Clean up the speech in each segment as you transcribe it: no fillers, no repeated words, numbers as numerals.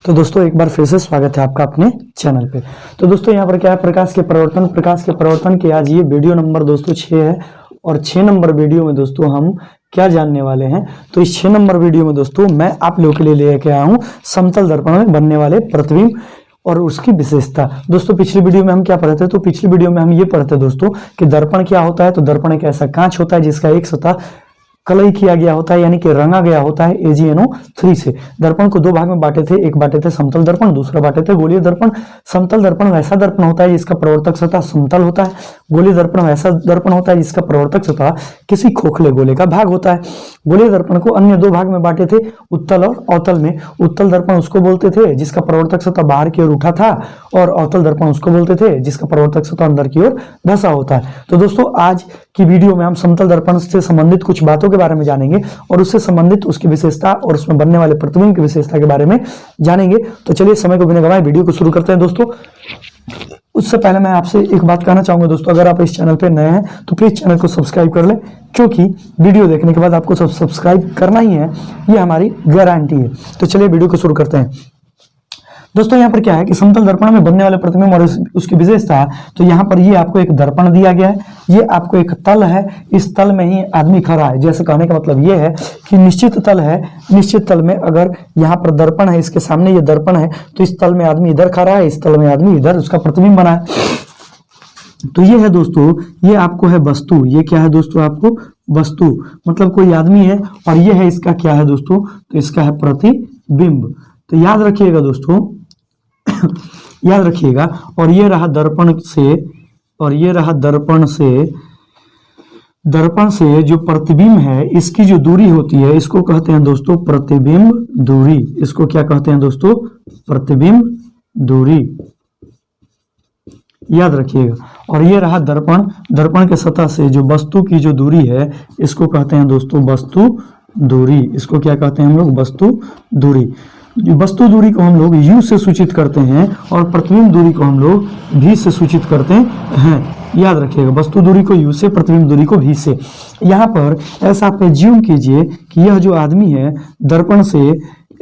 तो दोस्तों एक बार फिर से स्वागत है आपका अपने चैनल पे। तो दोस्तों यहाँ पर क्या है, प्रकाश के प्रवर्तन के आज ये वीडियो नंबर दोस्तों 6 है। और 6 नंबर वीडियो में दोस्तों हम क्या जानने वाले हैं, तो इस 6 नंबर वीडियो में दोस्तों मैं आप लोगों के लिए लेके आया हूँ समतल दर्पण में बनने वाले प्रतिबिंब और उसकी विशेषता। दोस्तों पिछली वीडियो में हम क्या पढ़े थे, तो पिछली वीडियो में हम ये पढ़ते दोस्तों कि दर्पण क्या होता है। तो दर्पण एक ऐसा कांच होता है जिसका एक सतह कलई किया गया होता है, यानी कि रंगा गया होता है AgNO3 से। दर्पण को दो भाग में बांटे थे, एक बांटे थे समतल दर्पण, दूसरा बांटे थे गोलीय दर्पण। समतल दर्पण वैसा दर्पण होता है जिसका प्रवर्तक सतह समतल होता है। गोलीय दर्पण वैसा दर्पण होता है जिसका प्रवर्तक सतह किसी खोखले गोले का भाग होता है। गोलीय दर्पण को अन्य दो भाग में बांटे थे, उत्तल और अवतल में। उत्तल दर्पण उसको बोलते थे जिसका प्रवर्तक सतह बाहर की ओर उठा था, और अवतल दर्पण उसको बोलते थे जिसका प्रवर्तक सतह अंदर की ओर धंसा होता है। तो दोस्तों आज की वीडियो में हम समतल दर्पण से संबंधित कुछ बातों के बारे में जानेंगे और उससे संबंधित उसकी विशेषता और उसमें बनने वाले प्रतिबिंब की विशेषता के बारे में जानेंगे। तो चलिए समय को बिना गवाए वीडियो को शुरू करते हैं दोस्तों। उससे पहले मैं आपसे एक बात कहना चाहूंगा दोस्तों, अगर आप इस चैनल पे नए हैं तो प्लीज चैनल को सब्सक्राइब कर लें, क्योंकि वीडियो देखने के बाद आपको सब्सक्राइब करना ही है, ये हमारी गारंटी है। तो चलिए वीडियो को शुरू करते हैं दोस्तों। यहाँ पर क्या है कि समतल दर्पण में बनने वाले प्रतिबिंब और उसकी विशेषता है। तो यहाँ पर ये आपको एक दर्पण दिया गया है, ये आपको एक तल है, इस तल में ही आदमी खड़ा है। जैसे कहने का मतलब ये है कि निश्चित तल है, निश्चित तल में अगर यहाँ पर दर्पण है, इसके सामने ये दर्पण है, तो इस तल में आदमी इधर खड़ा है, इस तल में आदमी इधर, उसका प्रतिबिंब बना है। तो ये है दोस्तों, ये आपको है वस्तु। ये क्या है दोस्तों, आपको वस्तु मतलब कोई आदमी है, और ये है इसका क्या है दोस्तों, तो इसका है प्रतिबिंब। तो याद रखिएगा दोस्तों, याद रखिएगा। और ये रहा दर्पण से, और ये रहा दर्पण से जो प्रतिबिंब है, इसकी जो दूरी होती है इसको कहते हैं दोस्तों प्रतिबिंब दूरी। इसको क्या कहते हैं दोस्तों, प्रतिबिंब दूरी, याद रखिएगा। और ये रहा दर्पण, दर्पण के सतह से जो वस्तु की जो दूरी है इसको कहते हैं दोस्तों वस्तु दूरी। इसको क्या कहते हैं हम लोग, वस्तु दूरी। वस्तु दूरी को हम लोग U से सूचित करते हैं और प्रतिबिंब दूरी को हम लोग V से सूचित करते हैं। याद रखिएगा, वस्तु दूरी को U से, प्रतिबिंब दूरी को V से। यहाँ पर ऐसा आप एज्यूम कीजिए कि यह जो आदमी है दर्पण से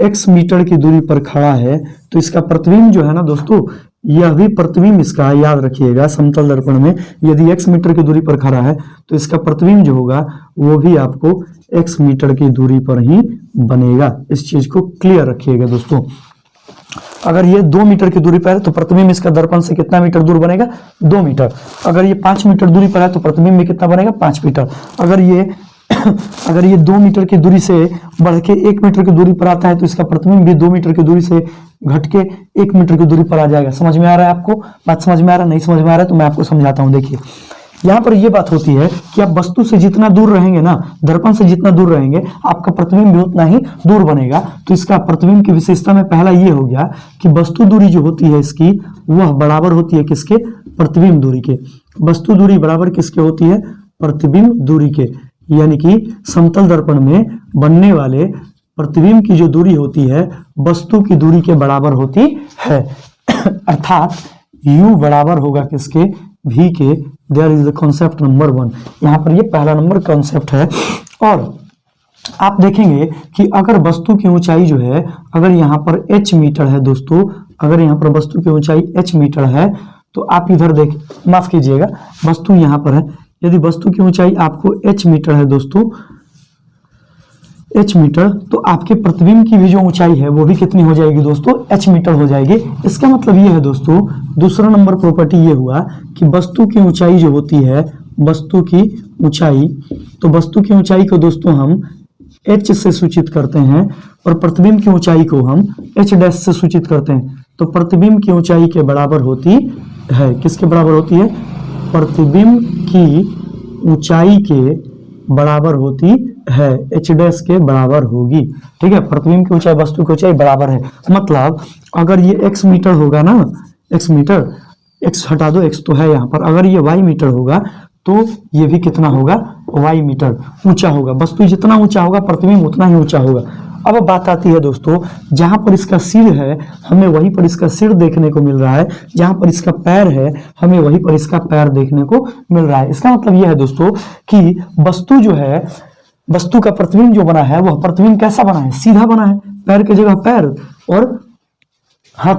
x मीटर की दूरी पर खड़ा है, तो इसका प्रतिबिंब जो है ना दोस्तों, यह भी प्रतिबिंब इसका, याद रखिएगा, समतल दर्पण में यदि x मीटर की दूरी पर खड़ा है तो इसका प्रतिबिंब जो होगा वो भी आपको x मीटर की दूरी पर ही बनेगा। इस चीज को क्लियर रखिएगा दोस्तों। अगर ये 2 मीटर की दूरी पर है तो प्रतिबिंब इसका दर्पण से कितना मीटर दूर बनेगा, 2 मीटर। अगर ये 5 मीटर दूरी पर है तो प्रतिबिंब भी कितना बनेगा, 5 मीटर। अगर ये 2 मीटर की दूरी से बढ़ के 1 मीटर की दूरी पर आता है तो इसका प्रतिबिंब भी 2 मीटर की दूरी से घट के 1 मीटर की दूरी पर आ जाएगा। समझ में आ रहा है आपको, बात समझ में आ रहा है? नहीं समझ में आ रहा है तो मैं आपको समझाता हूँ। देखिए यहाँ पर ये बात होती है कि आप वस्तु से जितना दूर रहेंगे ना, दर्पण से जितना दूर रहेंगे, आपका प्रतिबिंब भी उतना ही दूर बनेगा। तो इसका प्रतिबिंब की विशेषता में पहला ये हो गया कि वस्तु दूरी जो होती है इसकी, वह बराबर होती है किसके, प्रतिबिंब दूरी के। वस्तु दूरी बराबर किसके होती है, प्रतिबिंब दूरी के। यानी कि समतल दर्पण में बनने वाले प्रतिबिंब की जो दूरी होती है वस्तु की दूरी के बराबर होती है। अर्थात U बराबर होगा किसके, V के। There is the concept number 1। यहाँ पर ये पहला नंबर कॉन्सेप्ट है। और आप देखेंगे कि अगर वस्तु की ऊंचाई जो है, अगर यहाँ पर h मीटर है दोस्तों, अगर यहाँ पर वस्तु की ऊंचाई h मीटर है, तो आप इधर देख, माफ कीजिएगा, वस्तु यहाँ पर है। यदि वस्तु की ऊंचाई आपको h मीटर है दोस्तों, h मीटर, तो आपके प्रतिबिंब की भी जो ऊंचाई है वो भी कितनी हो जाएगी दोस्तों, h मीटर हो जाएगी। इसका मतलब ये है दोस्तों, दूसरा नंबर प्रॉपर्टी ये हुआ कि वस्तु की ऊंचाई जो होती है, वस्तु की ऊंचाई, तो वस्तु की ऊंचाई को दोस्तों हम h से सूचित करते हैं और प्रतिबिंब की ऊंचाई को हम h डैश से सूचित करते हैं। तो प्रतिबिंब की ऊंचाई के बराबर होती है, किसके बराबर होती है, प्रतिबिंब की ऊंचाई के बराबर होती है, h डैश के बराबर होगी। ठीक है, प्रतिबिंब की ऊंचाई वस्तु की ऊंचाई बराबर है। मतलब अगर ये x मीटर होगा ना, x मीटर, x हटा दो, x तो है यहाँ पर, अगर ये y मीटर होगा तो ये भी कितना होगा, y मीटर ऊंचा होगा। वस्तु जितना ऊंचा होगा प्रतिबिंब उतना ही ऊंचा होगा। अब बात आती है दोस्तों, जहां पर इसका सिर है हमें वहीं पर इसका सिर देखने को मिल रहा है, जहां पर इसका पैर है हमें वहीं पर इसका पैर देखने को मिल रहा है। इसका मतलब यह है दोस्तों कि वस्तु जो है, वस्तु का प्रतिबिंब जो बना है वह प्रतिबिंब कैसा बना है, सीधा बना है, पैर की जगह पैर और हाथ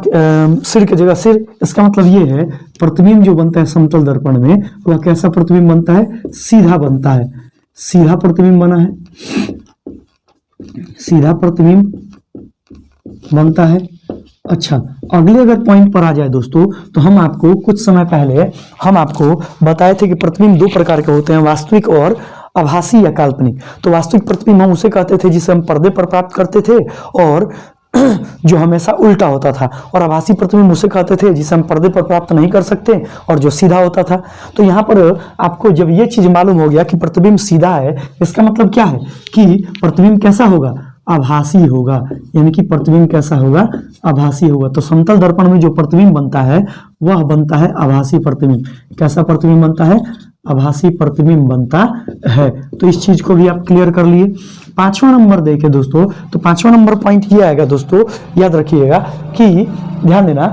सिर की जगह सिर, इसका मतलब ये है प्रतिबिंब जो बनता है समतल दर्पण में वह कैसा प्रतिबिंब बनता है, सीधा बनता है, सीधा प्रतिबिंब बना है, सीधा प्रतिबिंब बनता है। अच्छा, अगले अगर पॉइंट पर आ जाए दोस्तों, तो हम आपको कुछ समय पहले हम आपको बताए थे कि प्रतिबिंब दो प्रकार के होते हैं, वास्तविक और आभासी या काल्पनिक। तो वास्तविक प्रतिबिंब हम उसे कहते थे जिसे हम पर्दे पर प्राप्त करते थे और जो हमेशा उल्टा होता था, और आभासी प्रतिबिंब उसे कहते थे जिसे हम पर्दे पर प्राप्त नहीं कर सकते और जो सीधा होता था। तो यहाँ पर आपको जब ये चीज मालूम हो गया कि प्रतिबिंब सीधा है, इसका मतलब क्या है कि प्रतिबिंब कैसा होगा, आभासी होगा, यानी कि प्रतिबिंब कैसा होगा, आभासी होगा। तो समतल दर्पण में जो प्रतिबिंब बनता है वह बनता है आभासी प्रतिबिंब। कैसा प्रतिबिंब बनता है, आभासी प्रतिबिंब बनता है। तो इस चीज को भी आप क्लियर कर लिए। पांचवा नंबर देखें दोस्तों, तो पांचवा नंबर पॉइंट ये आएगा दोस्तों, याद रखिएगा कि ध्यान देना,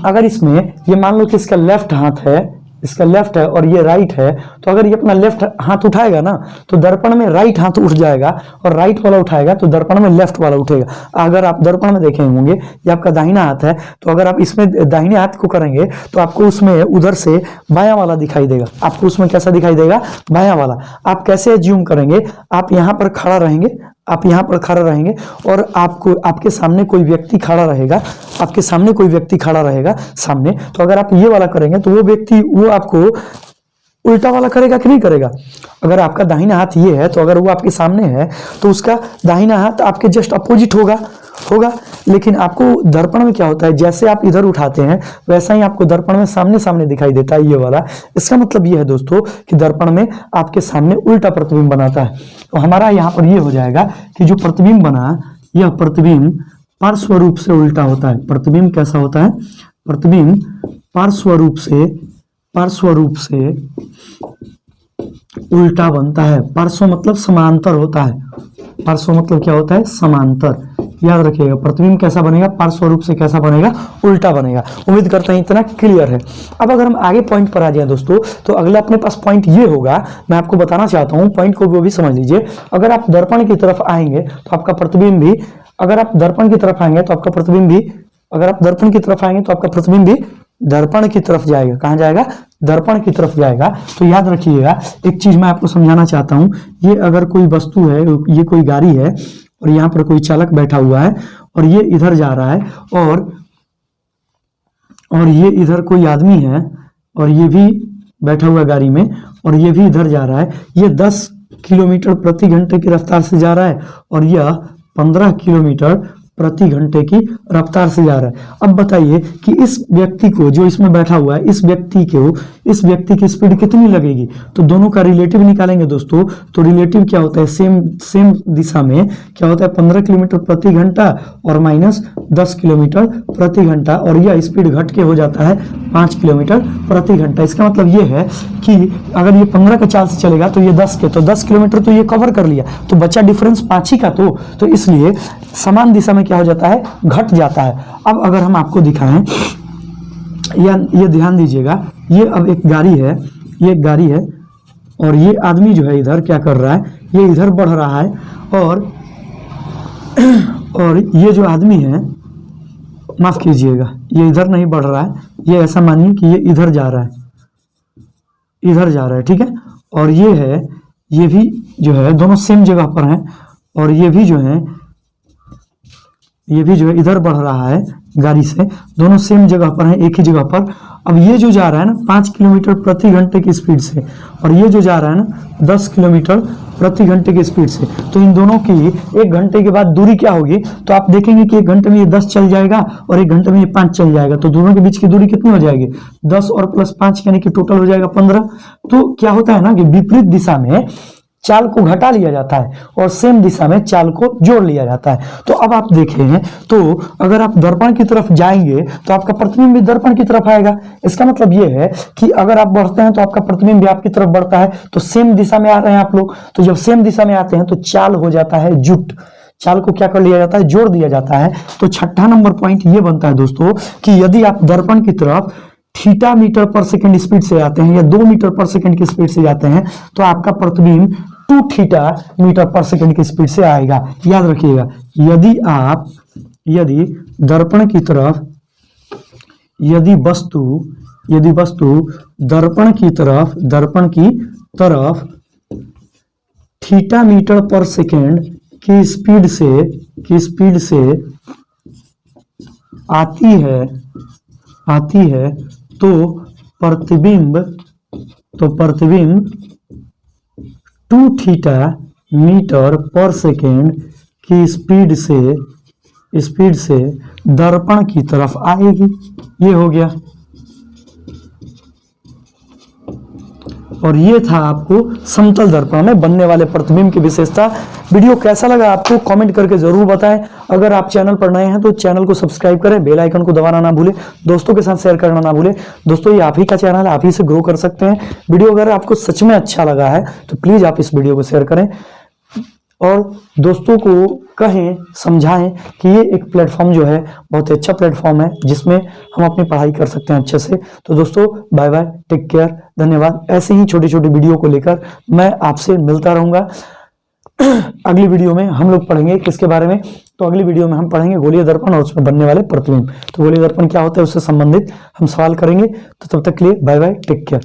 अगर इसमें ये मान लो कि इसका लेफ्ट हाथ है, इसका लेफ्ट है और ये राइट है, तो अगर ये अपना लेफ्ट हाथ उठाएगा ना तो दर्पण में राइट हाथ उठ जाएगा, और राइट वाला उठाएगा तो दर्पण में लेफ्ट वाला उठेगा। अगर आप दर्पण में देखे होंगे ये आपका दाहिना हाथ है, तो अगर आप इसमें दाहिने हाथ को करेंगे तो आपको उसमें उधर से बायां वाला दिखाई देगा, आपको उसमें कैसा दिखाई देगा, बायां वाला। आप कैसे एज्यूम करेंगे, आप यहाँ पर खड़ा रहेंगे, आप यहाँ पर खड़ा रहेंगे और आपको आपके सामने कोई व्यक्ति खड़ा रहेगा, आपके सामने कोई व्यक्ति खड़ा रहेगा सामने, तो अगर आप ये वाला करेंगे तो वो व्यक्ति वो आपको उल्टा वाला करेगा कि नहीं करेगा। अगर आपका दाहिना हाथ ये है तो अगर वो आपके सामने है तो उसका दाहिना हाथ आपके जस्ट अपोजिट होगा। लेकिन आपको दर्पण में क्या होता है, जैसे आप इधर उठाते हैं वैसा ही आपको दर्पण में सामने सामने दिखाई देता है ये वाला। इसका मतलब ये है दोस्तों कि दर्पण में आपके सामने उल्टा प्रतिबिंब बनाता है। तो हमारा यहाँ पर ये हो जाएगा कि जो प्रतिबिंब बना यह प्रतिबिंब पार्श्व रूप से उल्टा होता है। प्रतिबिंब कैसा होता है, प्रतिबिंब पार्श्व रूप से उल्टा बनता है। पार्श्व मतलब समांतर होता है, पार्श्व मतलब क्या होता है, समांतर। याद रखिएगा प्रतिबिंब कैसा बनेगा, पार्श्व रूप से कैसा बनेगा, उल्टा बनेगा। उम्मीद करते हैं इतना क्लियर है। अब अगर हम आगे पॉइंट पर आ जाए दोस्तों, तो अगला अपने पास पॉइंट ये होगा, मैं आपको बताना चाहता हूं, पॉइंट को वो भी समझ लीजिए। अगर आप दर्पण की तरफ आएंगे तो आपका प्रतिबिंब भी, अगर आप दर्पण की तरफ आएंगे तो आपका प्रतिबिंब भी, अगर आप दर्पण की तरफ आएंगे तो आपका प्रतिबिंब भी दर्पण की तरफ जाएगा। कहां जाएगा, दर्पण की तरफ जाएगा। तो याद रखिएगा एक चीज मैं आपको समझाना चाहता हूं, ये अगर कोई वस्तु है, ये कोई गाड़ी है और यहाँ पर कोई चालक बैठा हुआ है और ये इधर जा रहा है, और ये इधर कोई आदमी है और ये भी बैठा हुआ गाड़ी में और ये भी इधर जा रहा है। ये 10 किलोमीटर प्रति घंटे की रफ्तार से जा रहा है और यह 15 किलोमीटर प्रति घंटे की रफ्तार से जा रहा है। अब बताइए कि इस व्यक्ति को, जो इसमें बैठा हुआ है, इस व्यक्ति की स्पीड कितनी लगेगी। तो दोनों का रिलेटिव निकालेंगे दोस्तों। तो रिलेटिव क्या होता है, सेम दिशा में क्या होता है, 15 किलोमीटर प्रति घंटा और माइनस 10 किलोमीटर प्रति घंटा, और यह स्पीड घट के हो जाता है 5 किलोमीटर प्रति घंटा। इसका मतलब ये है कि अगर ये 15 का चाल से चलेगा तो ये 10 के, तो 10 किलोमीटर तो ये कवर कर लिया, तो बचा डिफरेंस 5 ही का। तो इसलिए समान दिशा में क्या हो जाता है, घट जाता है। अब अगर हम आपको दिखाएं, ये ध्यान दीजिएगा, ये अब एक गाड़ी है, ये एक गाड़ी है और ये आदमी जो है इधर क्या कर रहा है, ये इधर बढ़ रहा है, और ये जो आदमी है, माफ कीजिएगा, ये इधर नहीं बढ़ रहा है, ये ऐसा मानिए कि ये इधर जा रहा है, इधर जा रहा है, ठीक है। और ये है, ये भी जो है दोनों सेम जगह पर हैं, और ये भी जो है इधर बढ़ रहा है गाड़ी से, दोनों सेम जगह पर हैं, एक ही जगह पर। अब ये जो जा रहा है ना 5 किलोमीटर प्रति घंटे की स्पीड से, और ये जो जा रहा है ना 10 किलोमीटर प्रति घंटे की स्पीड से, तो इन दोनों की 1 घंटे के बाद दूरी क्या होगी, तो आप देखेंगे कि 1 घंटे में ये 10 चल जाएगा और 1 घंटे में ये 5 चल जाएगा। तो दोनों के बीच की दूरी कितनी हो जाएगी, 10 और प्लस 5 यानी कि टोटल हो जाएगा 15। तो क्या होता है ना कि विपरीत दिशा में चाल को घटा लिया जाता है और सेम दिशा में चाल को जोड़ लिया जाता है। तो अब आप देखें हैं, तो अगर आप दर्पण की तरफ जाएंगे तो आपका प्रतिबिंब भी दर्पण की तरफ आएगा। इसका मतलब ये है कि अगर आप बढ़ते हैं तो आपका प्रतिबिंब भी आपकी तरफ बढ़ता है। तो सेम दिशा में आ रहे हैं आप लोग, तो जब सेम दिशा में आते हैं तो चाल हो जाता है जुट, चाल को क्या कर लिया जाता है, जोड़ दिया जाता है। तो छठा नंबर पॉइंट ये बनता है दोस्तों कि यदि आप दर्पण की तरफ थीटा मीटर पर सेकंड स्पीड से आते हैं या 2 मीटर पर सेकंड की स्पीड से जाते हैं तो आपका प्रतिबिंब 2 थीटा मीटर पर सेकंड की स्पीड से आएगा। याद रखिएगा, यदि दर्पण की तरफ, यदि वस्तु दर्पण की तरफ थीटा मीटर पर सेकेंड की स्पीड से आती है तो प्रतिबिंब 2 थीटा मीटर पर सेकेंड की स्पीड से दर्पण की तरफ आएगी। ये हो गया। और ये था आपको समतल दर्पण में बनने वाले प्रतिबिंब की विशेषता। वीडियो कैसा लगा आपको कमेंट करके जरूर बताएं। अगर आप चैनल पर नए हैं तो चैनल को सब्सक्राइब करें, बेल आइकन को दबाना ना भूलें, दोस्तों के साथ शेयर करना ना भूलें। दोस्तों ये आप ही का चैनल है, आप ही से ग्रो कर सकते हैं। वीडियो अगर आपको सच में अच्छा लगा है तो प्लीज आप इस वीडियो को शेयर करें और दोस्तों को कहें, समझाएं कि ये एक प्लेटफॉर्म जो है बहुत अच्छा प्लेटफॉर्म है जिसमें हम अपनी पढ़ाई कर सकते हैं अच्छे से। तो दोस्तों बाय बाय, टेक केयर, धन्यवाद। ऐसे ही छोटी छोटी वीडियो को लेकर मैं आपसे मिलता रहूंगा। अगली वीडियो में हम लोग पढ़ेंगे किसके बारे में, तो अगली वीडियो में हम पढ़ेंगे गोलीय दर्पण और उसमें बनने वाले प्रतिबिंब। तो गोलीय दर्पण क्या होता है उससे संबंधित हम सवाल करेंगे। तो तब तक के लिए बाय बाय, टेक केयर।